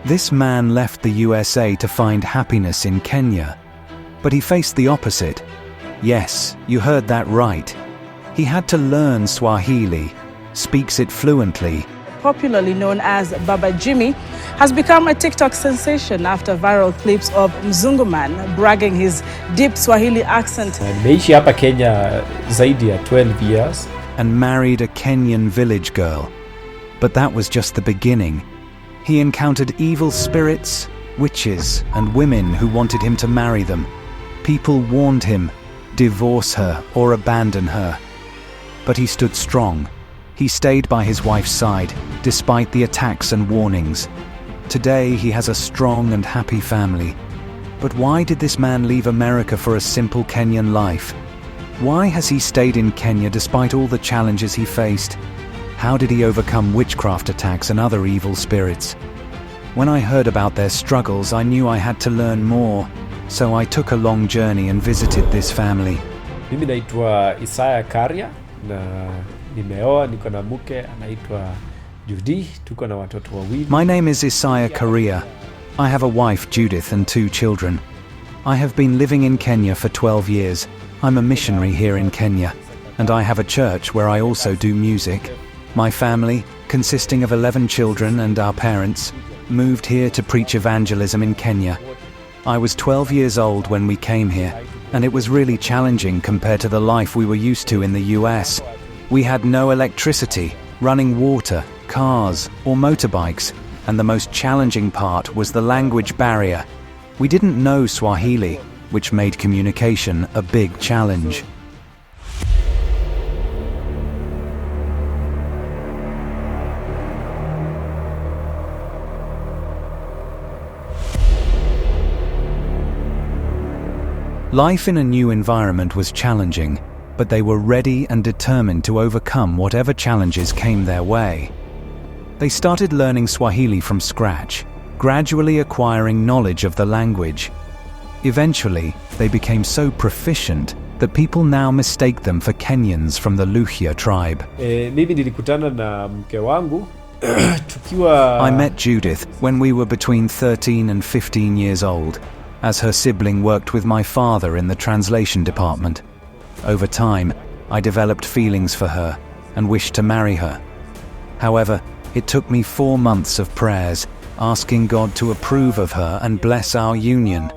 This man left the USA to find happiness in Kenya, but he faced the opposite. Yes, you heard that right. He had to learn Swahili, speaks it fluently. Popularly known as Baba Jimmy, has become a TikTok sensation after viral clips of Mzungu man bragging his deep Swahili accent. Nimeishi hapa Kenya zaidi ya 12 years. And married a Kenyan village girl. But that was just the beginning. He encountered evil spirits, witches, and women who wanted him to marry them. People warned him, divorce her or abandon her. But he stood strong. He stayed by his wife's side, despite the attacks and warnings. Today, he has a strong and happy family. But why did this man leave America for a simple Kenyan life? Why has he stayed in Kenya despite all the challenges he faced? How did he overcome witchcraft attacks and other evil spirits? When I heard about their struggles, I knew I had to learn more. So I took a long journey and visited this family. Mimi naitwa Issaya Kariah na nimeoa, niko na mke anaitwa Judith, tuko na watoto wawili. My name is Issaya Kariah. I have a wife, Judith, and 2 children. I have been living in Kenya for 12 years. I'm a missionary here in Kenya, and I have a church where I also do music. My family, consisting of 11 children and our parents, moved here to preach evangelism in Kenya. I was 12 years old when we came here, and it was really challenging compared to the life we were used to in the US. We had no electricity, running water, cars, or motorbikes, and the most challenging part was the language barrier. We didn't know Swahili, which made communication a big challenge. Life in a new environment was challenging, but they were ready and determined to overcome whatever challenges came their way. They started learning Swahili from scratch, gradually acquiring knowledge of the language. Eventually, they became so proficient that people now mistake them for Kenyans from the Luhya tribe. Mimi nilikutana na mke wangu tukiwa I met Judith when we were between 13 and 15 years old, as her sibling worked with my father in the translation department. Over time, I developed feelings for her and wished to marry her. However, it took me 4 months of prayers, asking God to approve of her and bless our union.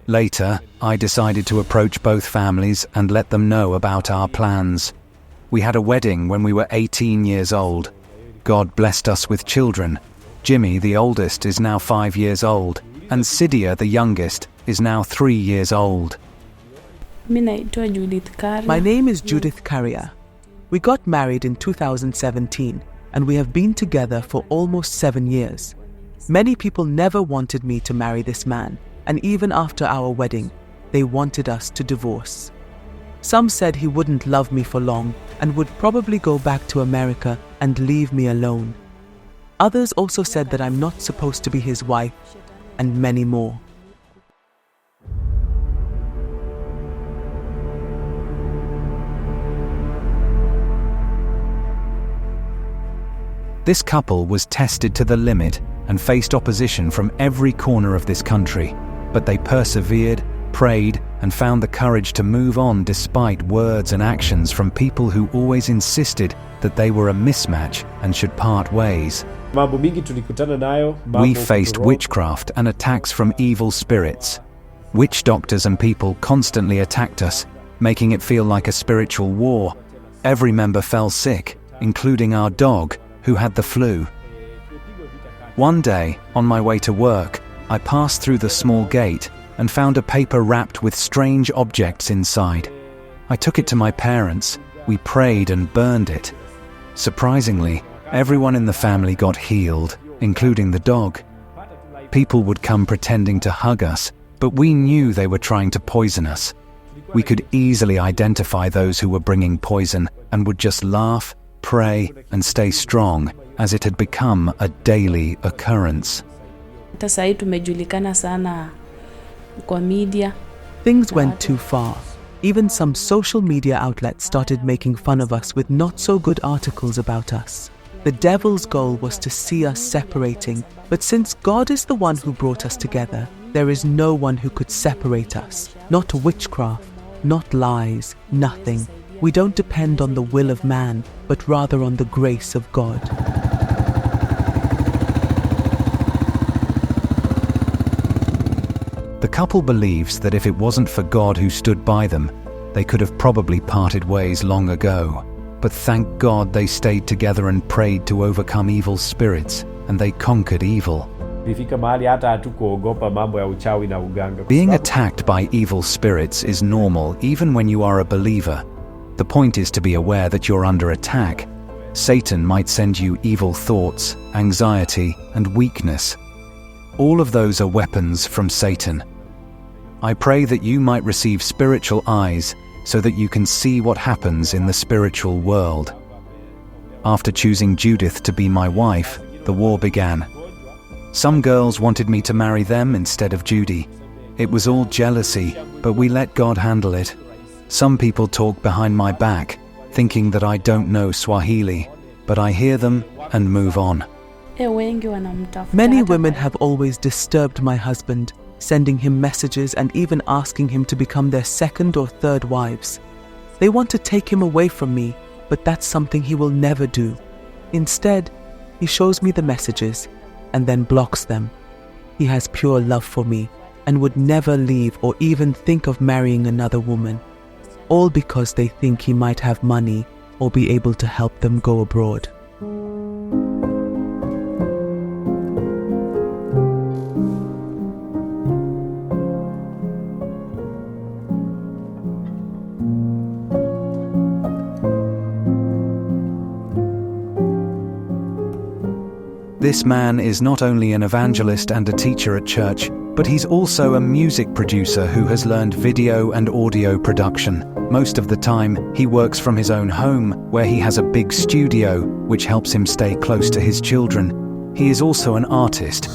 Later, I decided to approach both families and let them know about our plans. We had a wedding when we were 18 years old. God blessed us with children. Jimmy, the oldest, is now 5 years old, and Sidia, the youngest, is now 3 years old. My name is Judith Kariah. We got married in 2017, and we have been together for almost 7 years. Many people never wanted me to marry this man, and even after our wedding, they wanted us to divorce. Some said he wouldn't love me for long and would probably go back to America and leave me alone. Others also said that I'm not supposed to be his wife, and many more. This couple was tested to the limit and faced opposition from every corner of this country, but they persevered, prayed, and found the courage to move on despite words and actions from people who always insisted that they were a mismatch and should part ways. We faced witchcraft and attacks from evil spirits. Witch doctors and people constantly attacked us, making it feel like a spiritual war. Every member fell sick, including our dog, who had the flu. One day, on my way to work, I passed through the small gate and found a paper wrapped with strange objects inside. I took it to my parents. We prayed and burned it. Surprisingly, everyone in the family got healed, including the dog. People would come pretending to hug us, but we knew they were trying to poison us. We could easily identify those who were bringing poison and would just laugh, pray, and stay strong, as it had become a daily occurrence. Things went too far. Even some social media outlets started making fun of us with not so good articles about us. The devil's goal was to see us separating, but since God is the one who brought us together, there is no one who could separate us. Not witchcraft, not lies, nothing. We don't depend on the will of man, but rather on the grace of God. The couple believes that if it wasn't for God who stood by them, they could have probably parted ways long ago. But thank God they stayed together and prayed to overcome evil spirits, and they conquered evil. Being attacked by evil spirits is normal even when you are a believer. The point is to be aware that you're under attack. Satan might send you evil thoughts, anxiety, and weakness. All of those are weapons from Satan. I pray that you might receive spiritual eyes so that you can see what happens in the spiritual world. After choosing Judith to be my wife, the war began. Some girls wanted me to marry them instead of Judy. It was all jealousy, but we let God handle it. Some people talk behind my back, thinking that I don't know Swahili, but I hear them and move on. Many women have always disturbed my husband, sending him messages and even asking him to become their second or third wives. They want to take him away from me, but that's something he will never do. Instead, he shows me the messages and then blocks them. He has pure love for me and would never leave or even think of marrying another woman, all because they think he might have money or be able to help them go abroad. This man is not only an evangelist and a teacher at church, but he's also a music producer who has learned video and audio production. Most of the time, he works from his own home, where he has a big studio, which helps him stay close to his children. He is also an artist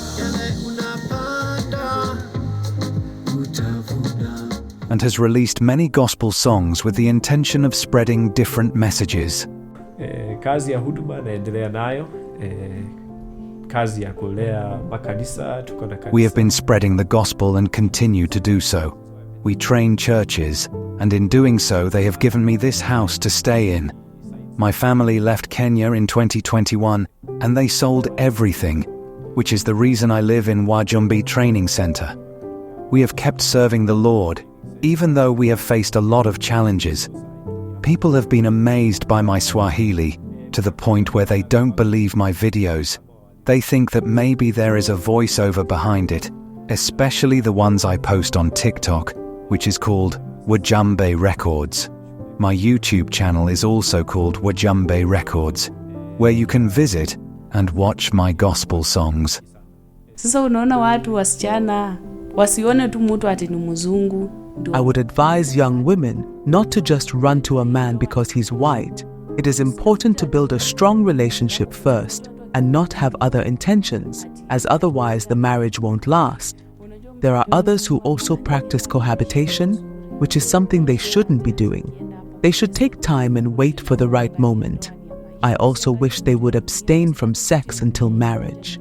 and has released many gospel songs with the intention of spreading different messages. Kazi ya huduma naendelea nayo. We have been spreading the gospel and continue to do so. We train churches, and in doing so they have given me this house to stay in. My family left Kenya in 2021, and they sold everything, which is the reason I live in Wajumbi Training Center. We have kept serving the Lord, even though we have faced a lot of challenges. People have been amazed by my Swahili, to the point where they don't believe my videos. They think that maybe there is a voiceover behind it, especially the ones I post on TikTok, which is called Wajumbe Records. My YouTube channel is also called Wajumbe Records, where you can visit and watch my gospel songs. Sasa unaona watu wasichana wasione tu mtu ati ni mzungu. I would advise young women not to just run to a man because he's white. It is important to build a strong relationship first and not have other intentions, as otherwise the marriage won't last. There are others who also practice cohabitation, which is something they shouldn't be doing. They should take time and wait for the right moment. I also wish they would abstain from sex until marriage.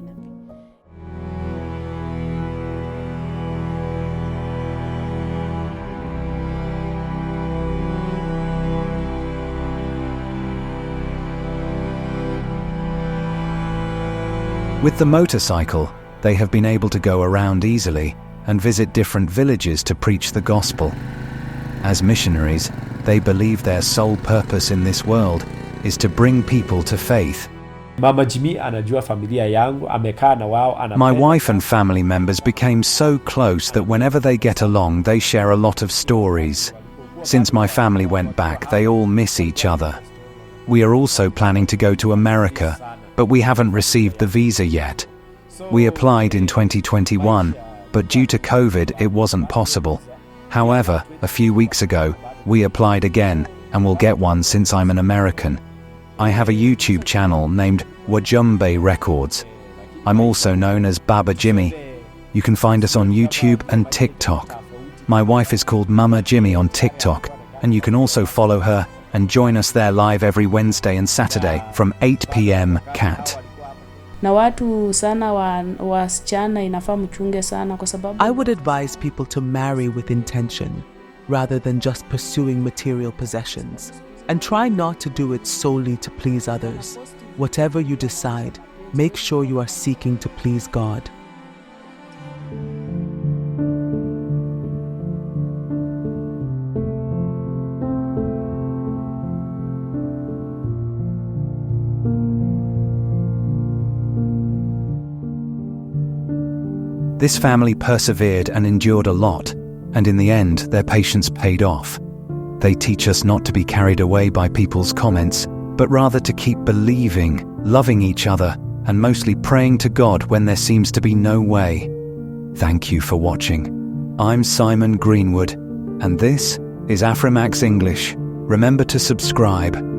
With the motorcycle, they have been able to go around easily and visit different villages to preach the gospel. As missionaries, they believe their sole purpose in this world is to bring people to faith. My wife and family members became so close that whenever they get along, they share a lot of stories. Since my family went back, they all miss each other. We are also planning to go to America, but we haven't received the visa yet. We applied in 2021, but due to COVID, it wasn't possible. However, a few weeks ago, we applied again and will get one since I'm an American. I have a YouTube channel named Wajumbe Records. I'm also known as Baba Jimmy. You can find us on YouTube and TikTok. My wife is called Mama Jimmy on TikTok, and you can also follow her and join us there live every Wednesday and Saturday from 8 p.m. CAT. Na watu sana wasichana inafaa mchunge sana kwa sababu I would advise people to marry with intention rather than just pursuing material possessions, and try not to do it solely to please others. Whatever you decide, make sure you are seeking to please God. This family persevered and endured a lot, and in the end, their patience paid off. They teach us not to be carried away by people's comments, but rather to keep believing, loving each other, and mostly praying to God when there seems to be no way. Thank you for watching. I'm Simon Greenwood, and this is Afrimax English. Remember to subscribe.